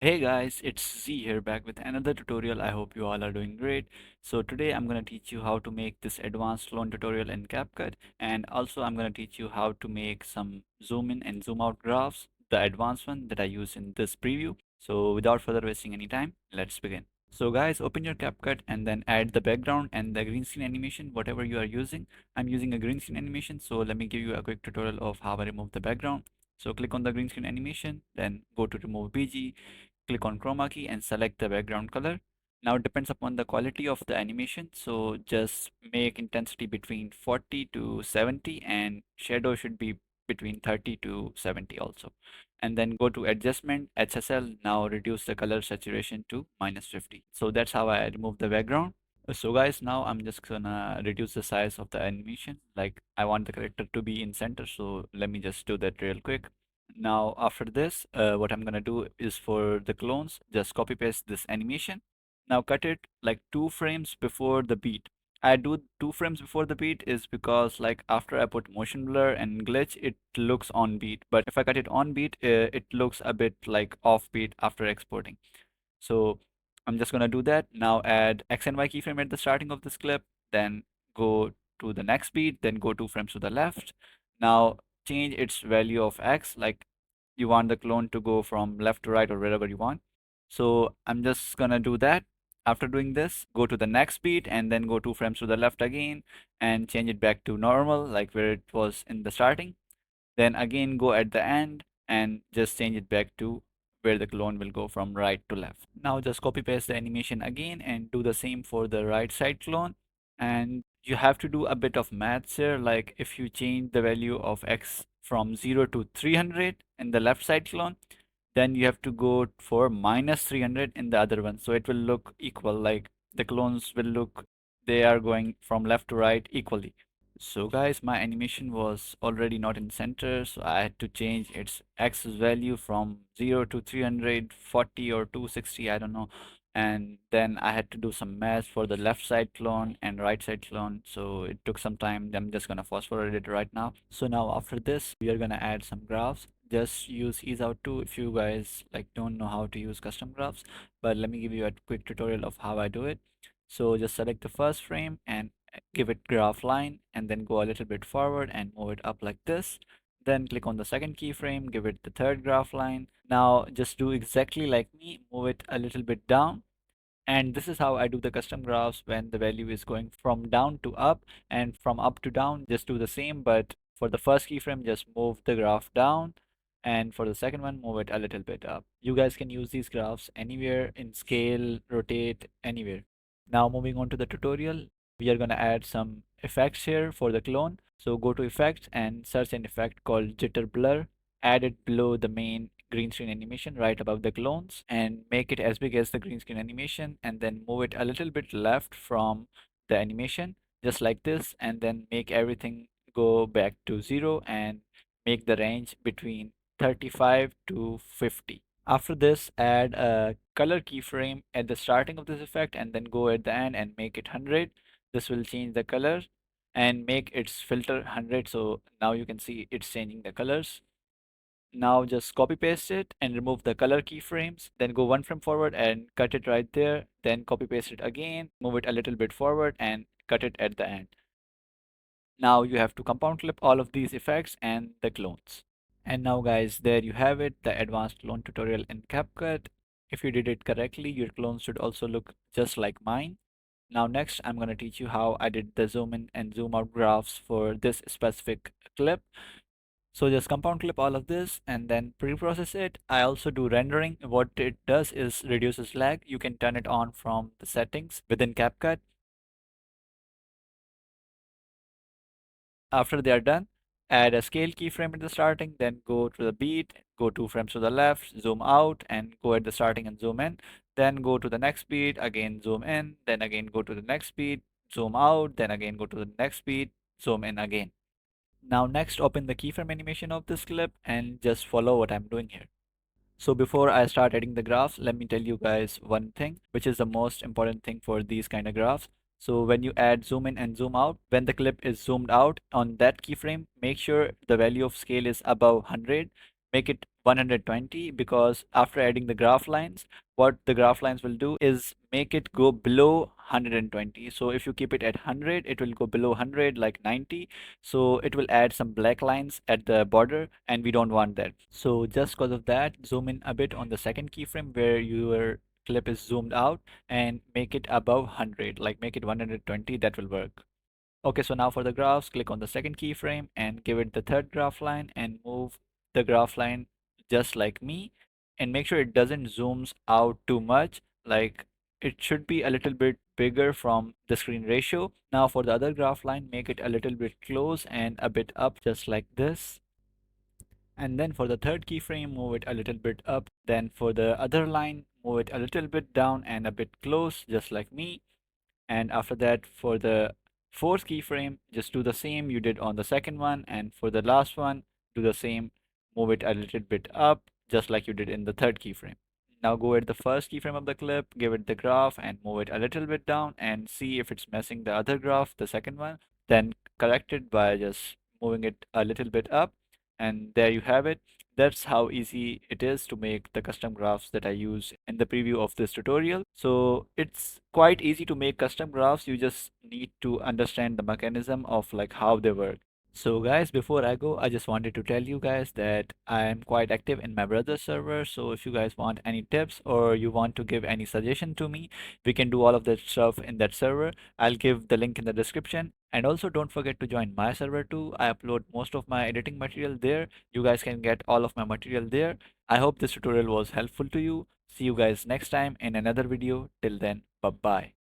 Hey guys, it's Z here back with another tutorial. I hope you all are doing great. So today I'm going to teach you how to make this advanced clone tutorial in Capcut, and also I'm going to teach you how to make some zoom in and zoom out graphs, the advanced one that I use in this preview. So without further wasting any time, let's begin. So guys, open your Capcut and then add the background and the green screen animation, whatever you are using. I'm using a green screen animation, so let me give you a quick tutorial of how I remove the background. So click on the green screen animation, then go to remove BG, click on chroma key and select the background color. Now it depends upon the quality of the animation, so just make intensity between 40 to 70 and shadow should be between 30 to 70 also. And then go to adjustment, HSL, now reduce the color saturation to -50. So that's how I remove the background. So guys, now I'm just gonna reduce the size of the animation. Like I want the character to be in center, so let me just do that real quick. Now after this, what I'm gonna do is for the clones, just copy paste this animation. Now cut it like 2 frames before the beat. I do 2 frames before the beat is because like after I put motion blur and glitch, it looks on beat. But if I cut it on beat, it looks a bit like off beat after exporting. So I'm just gonna do that. Now add X and Y keyframe at the starting of this clip, then go to the next beat, then go 2 frames to the left. Now change its value of X, like you want the clone to go from left to right or wherever you want. So I'm just gonna do that. After doing this, go to the next beat and then go 2 frames to the left again and change it back to normal, like where it was in the starting. Then again go at the end and just change it back to where the clone will go from right to left. Now just copy paste the animation again and do the same for the right side clone. And you have to do a bit of maths here. Like if you change the value of X from 0 to 300 in the left side clone, then you have to go for -300 in the other one. So it will look equal, like the clones will look, they are going from left to right equally. So guys, my animation was already not in center, so I had to change its X value from 0 to 340 or 260, I don't know. And then I had to do some math for the left side clone and right side clone, so it took some time. I'm just gonna fast forward it right now. So now after this, we are gonna add some graphs. Just use ease out 2 if you guys like don't know how to use custom graphs, but let me give you a quick tutorial of how I do it. So just select the first frame and give it graph line and then go a little bit forward and move it up like this. Then click on the second keyframe, give it the third graph line. Now just do exactly like me, move it a little bit down. And this is how I do the custom graphs when the value is going from down to up, and from up to down, just do the same. But for the first keyframe, just move the graph down. And for the second one, move it a little bit up. You guys can use these graphs anywhere in scale, rotate, anywhere. Now moving on to the tutorial, we are going to add some effects here for the clone. So go to effects and search an effect called jitter blur. Add it below the main green screen animation right above the clones and make it as big as the green screen animation, and then move it a little bit left from the animation just like this, and then make everything go back to 0 and make the range between 35 to 50. After this, add a color keyframe at the starting of this effect and then go at the end and make it 100. This will change the color and make its filter 100. So now you can see it's changing the colors. Now just copy paste it and remove the color keyframes. Then go 1 frame forward and cut it right there. Then copy paste it again, move it a little bit forward and cut it at the end. Now you have to compound clip all of these effects and the clones. And now guys, there you have it, the advanced clone tutorial in CapCut. If you did it correctly, your clone should also look just like mine. Now next, I'm going to teach you how I did the zoom in and zoom out graphs for this specific clip. So just compound clip all of this and then pre-process it. I also do rendering. What it does is reduces lag. You can turn it on from the settings within CapCut. After they are done, add a scale keyframe at the starting, then go to the beat, go 2 frames to the left, zoom out and go at the starting and zoom in. Then go to the next beat, again zoom in, then again go to the next beat, zoom out, then again go to the next beat, zoom in again. Now next, open the keyframe animation of this clip and just follow what I'm doing here. So before I start adding the graphs, let me tell you guys one thing, which is the most important thing for these kind of graphs. So when you add zoom in and zoom out, when the clip is zoomed out on that keyframe, make sure the value of scale is above 100. Make it 120, because after adding the graph lines, what the graph lines will do is make it go below 120. So if you keep it at 100, it will go below 100, like 90. So it will add some black lines at the border, and we don't want that. So just because of that, zoom in a bit on the second keyframe where your clip is zoomed out, and make it above 100, like make it 120. That will work. Okay, so now for the graphs, click on the second keyframe and give it the third graph line, and move the graph line just like me, and make sure it doesn't zooms out too much. Like, it should be a little bit bigger from the screen ratio. Now for the other graph line, make it a little bit close and a bit up, just like this. And then for the third keyframe, move it a little bit up. Then for the other line, move it a little bit down and a bit close, just like me. And after that, for the fourth keyframe, just do the same you did on the second one. And for the last one, do the same, move it a little bit up, just like you did in the third keyframe. Now go at the first keyframe of the clip, give it the graph and move it a little bit down, and see if it's messing the other graph, the second one. Then correct it by just moving it a little bit up. And there you have it. That's how easy it is to make the custom graphs that I use in the preview of this tutorial. So it's quite easy to make custom graphs. You just need to understand the mechanism of like how they work. So guys, before I go, I just wanted to tell you guys that I am quite active in my brother's server. So if you guys want any tips or you want to give any suggestion to me, we can do all of that stuff in that server. I'll give the link in the description. And also don't forget to join my server too. I upload most of my editing material there. You guys can get all of my material there. I hope this tutorial was helpful to you. See you guys next time in another video. Till then, bye bye.